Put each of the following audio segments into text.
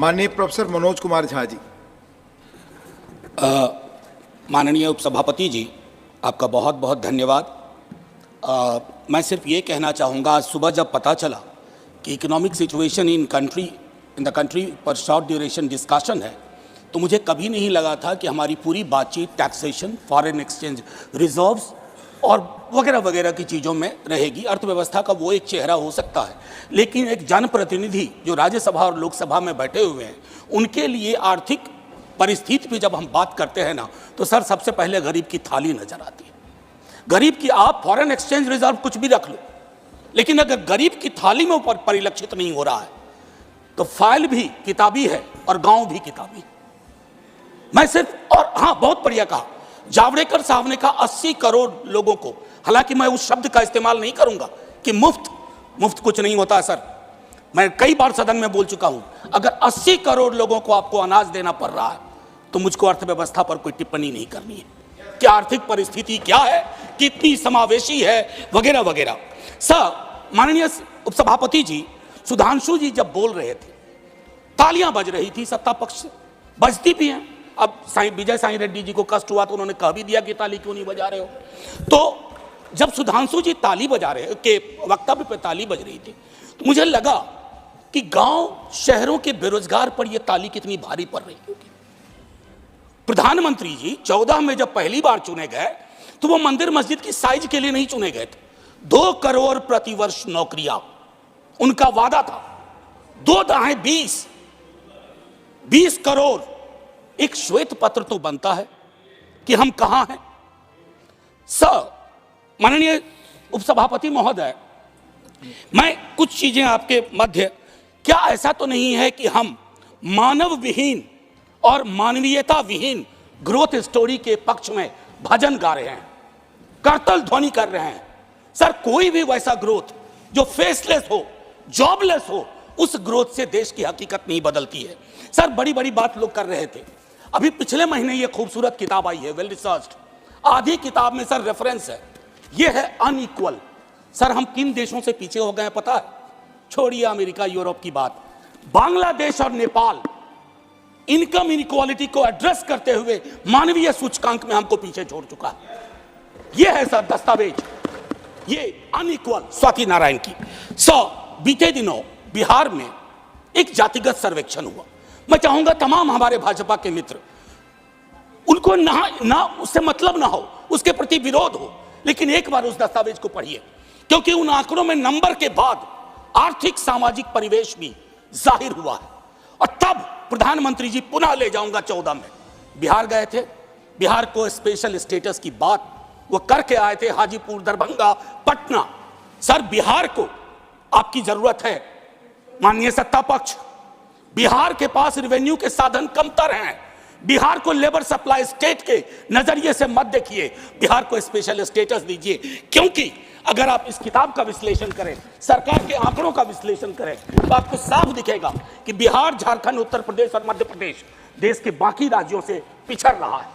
माननीय प्रोफेसर मनोज कुमार झा जी। माननीय उपसभापति जी, आपका बहुत बहुत धन्यवाद। मैं सिर्फ ये कहना चाहूँगा, आज सुबह जब पता चला कि economic situation in the country पर शॉर्ट ड्यूरेशन डिस्कशन है, तो मुझे कभी नहीं लगा था कि हमारी पूरी बातचीत टैक्सेशन, फॉरेन एक्सचेंज रिजर्व्स और वगैरह वगैरह की चीज़ों में रहेगी। अर्थव्यवस्था का वो एक चेहरा हो सकता है, लेकिन एक जनप्रतिनिधि जो राज्यसभा और लोकसभा में बैठे हुए हैं, उनके लिए आर्थिक परिस्थिति पे जब हम बात करते हैं ना, तो सर सबसे पहले गरीब की थाली नजर आती है। गरीब की, आप फॉरेन एक्सचेंज रिजर्व कुछ भी रख लो, लेकिन अगर गरीब की थाली में ऊपर परिलक्षित नहीं हो रहा है तो फाइल भी किताबी है और गांव भी किताबी है। मैं सिर्फ, और हाँ, बहुत बढ़िया कहा जावड़ेकर साहब ने कहा 80 करोड़ लोगों को, हालांकि मैं उस शब्द का इस्तेमाल नहीं करूंगा कि मुफ्त कुछ नहीं होता है सर। मैं कई बार सदन में बोल चुका हूं, अगर 80 करोड़ लोगों को आपको अनाज देना पड़ रहा है तो मुझको अर्थव्यवस्था पर कोई टिप्पणी नहीं करनी है कि आर्थिक परिस्थिति क्या है, कितनी समावेशी है, वगैरह वगैरह। सर, माननीय उपसभापति जी, सुधांशु जी जब बोल रहे थे, तालियां बज रही थी सत्ता पक्ष से, बजती भी हैं। अब विजय साई रेड्डी जी को कष्ट हुआ तो उन्होंने कह भी दिया कि ताली क्यों नहीं बजा रहे हो। तो जब सुधांशु जी ताली बजा रहे के वक्तव्य पे ताली बज रही थी, तो मुझे लगा कि गांव शहरों के बेरोजगार पर यह ताली कितनी भारी पड़ रही होगी। प्रधानमंत्री जी 14 में जब पहली बार चुने गए तो वो मंदिर मस्जिद की साइज के लिए नहीं चुने गए थे। 2 करोड़ प्रतिवर्ष नौकरियां उनका वादा था। 2 दाएं 20 करोड़। एक श्वेत पत्र तो बनता है कि हम कहां हैं। सर, माननीय उपसभापति महोदय, मैं कुछ चीजें आपके मध्य, क्या ऐसा तो नहीं है कि हम मानव विहीन और मानवीयता विहीन ग्रोथ स्टोरी के पक्ष में भजन गा रहे हैं, करतल ध्वनि कर रहे हैं? सर, कोई भी वैसा ग्रोथ जो फेसलेस हो, जॉबलेस हो, उस ग्रोथ से देश की हकीकत नहीं बदलती है। सर, बड़ी बड़ी बात लोग कर रहे थे। अभी पिछले महीने ये खूबसूरत किताब आई है, वेल रिसर्च्ड। आधी किताब में सर रेफरेंस है, ये है अनइक्वल। सर, हम किन देशों से पीछे हो गए हैं पता है? छोड़िए अमेरिका यूरोप की बात, बांग्लादेश और नेपाल इनकम इनइक्वालिटी को एड्रेस करते हुए मानवीय सूचकांक में हमको पीछे छोड़ चुका है। ये है सर दस्तावेज, ये अनइक्वल स्वाति नारायण की। बीते दिनों बिहार में एक जातिगत सर्वेक्षण हुआ। मैं चाहूंगा तमाम हमारे भाजपा के मित्र, उनको ना उससे मतलब ना हो, उसके प्रति विरोध हो, लेकिन एक बार उस दस्तावेज को पढ़िए, क्योंकि उन आंकड़ों में नंबर के बाद आर्थिक सामाजिक परिवेश भी जाहिर हुआ है। और तब प्रधानमंत्री जी, पुनः ले जाऊंगा 14 में बिहार गए थे, बिहार को स्पेशल स्टेटस की बात वो करके आए थे, हाजीपुर, दरभंगा, पटना। सर, बिहार को आपकी जरूरत है माननीय सत्ता पक्ष। बिहार के पास रेवेन्यू के साधन कमतर हैं। बिहार को लेबर सप्लाई स्टेट के नजरिए से मत देखिए, बिहार को स्पेशल स्टेटस दीजिए। क्योंकि अगर आप इस किताब का विश्लेषण करें, सरकार के आंकड़ों का विश्लेषण करें, तो आपको साफ दिखेगा कि बिहार, झारखंड, उत्तर प्रदेश और मध्य प्रदेश देश के बाकी राज्यों से पिछड़ रहा है।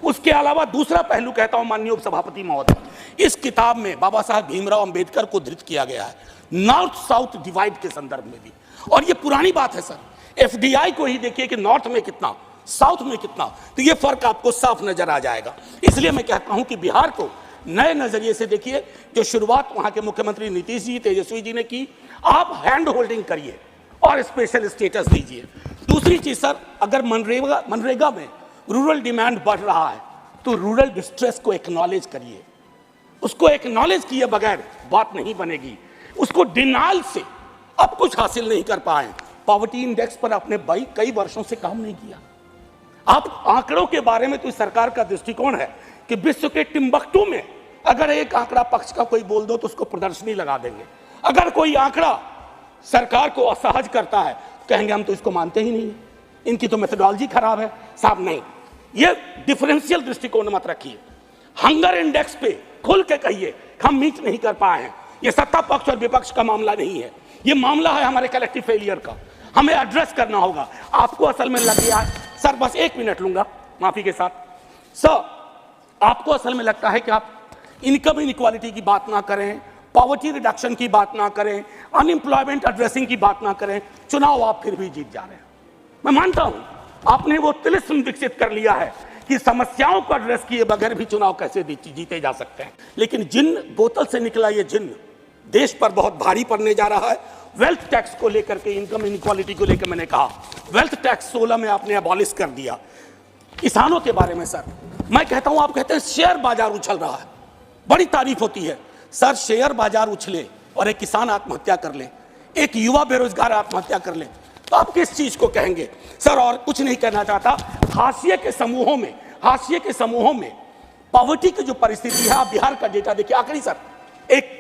उसके अलावा दूसरा पहलू कहता हूं माननीय उपसभापति महोदय, इस किताब में बाबा साहब भीमराव अंबेडकर को धृत किया गया है नॉर्थ साउथ डिवाइड के संदर्भ में भी। और ये पुरानी बात है सर, एफडीआई को ही देखिए कि नॉर्थ में कितना, साउथ में कितना, तो ये फर्क आपको साफ नजर आ जाएगा। इसलिए मैं कहता हूं कि बिहार को नए नजरिए से देखिए। जो शुरुआत वहां के मुख्यमंत्री नीतीश जी, तेजस्वी जी ने की, आप हैंड होल्डिंग करिए और स्पेशल स्टेटस दीजिए। दूसरी चीज सर, अगर मनरेगा में रूरल डिमांड बढ़ रहा है तो रूरल डिस्ट्रेस को एक्नॉलेज करिए। उसको एक्नॉलेज किए बगैर बात नहीं बनेगी। उसको डिनाइल से अब कुछ हासिल नहीं कर पाए। पॉवर्टी इंडेक्स पर आपने कई वर्षों से काम नहीं किया। आप आंकड़ों के बारे में, तो सरकार का दृष्टिकोण है कि विश्व के टिम्बकटू में अगर एक आंकड़ा पक्ष का कोई बोल दो तो उसको प्रदर्शनी लगा देंगे। अगर कोई आंकड़ा सरकार को असहज करता है कहेंगे हम तो इसको मानते ही नहीं, इनकी तो मेथोडोलॉजी खराब है। साहब नहीं, ये डिफरेंशियल दृष्टिकोण मत रखिए। हंगर इंडेक्स पे खुल के कहिए हम मीट नहीं कर पाए हैं। ये सत्ता पक्ष और विपक्ष का मामला नहीं है, ये मामला है हमारे कलेक्टिव फेलियर का। हमें एड्रेस करना होगा। आपको असल में लग गया है सर, बस 1 मिनट लूंगा माफी के साथ। सर, आपको असल में लगता है कि आप इनकम इनइक्वालिटी की बात ना करें, पॉवर्टी रिडक्शन की बात ना करें, अनएम्प्लॉयमेंट एड्रेसिंग की बात ना करें, चुनाव आप फिर भी जीत जा रहे हैं। मैं मानता हूं आपने वो तिलिस्म विकसित कर लिया है कि समस्याओं को एड्रेस किए बगैर भी चुनाव कैसे जीते जा सकते हैं, लेकिन जिन बोतल से निकला ये जिन देश पर बहुत भारी पड़ने जा रहा है। वेल्थ टैक्स को लेकर के, इनकम इनइक्वालिटी को लेकर मैंने कहा, वेल्थ टैक्स 16 में आपने अबॉलिश कर दिया। किसानों के बारे में सर मैं कहता हूं, आप कहते हैं शेयर बाजार उछल रहा है, बड़ी तारीफ होती है सर। शेयर बाजार उछले और एक किसान आत्महत्या कर ले, एक युवा बेरोजगार आत्महत्या कर ले, तो आप किस चीज को कहेंगे सर? और कुछ नहीं कहना चाहता। हाशिए के समूहों में पॉवर्टी की जो परिस्थिति है, आप बिहार का डेटा देखिए। आखिरी सर, एक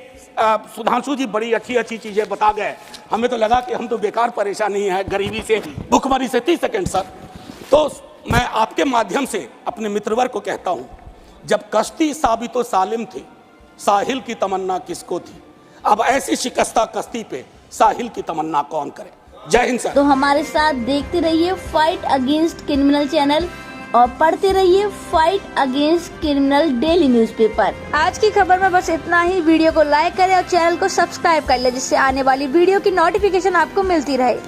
सुधांशु जी बड़ी अच्छी चीजें बता गए, हमें तो लगा कि हम तो बेकार परेशानी है, गरीबी से, भुखमरी से। 30 सेकंड सर। तो मैं आपके माध्यम से अपने मित्रवर को कहता हूं, जब कश्ती साबितो सालिम थी, साहिल की तमन्ना किसको थी? अब ऐसी शिकस्ता कश्ती पे साहिल की तमन्ना कौन करे? जय हिंद सर। तो हमारे साथ देखते रहिए फाइट अगेंस्ट क्रिमिनल चैनल और पढ़ते रहिए fight against criminal daily newspaper. आज की खबर में बस इतना ही। वीडियो को लाइक करें और चैनल को सब्सक्राइब कर लें, जिससे आने वाली वीडियो की नोटिफिकेशन आपको मिलती रहे।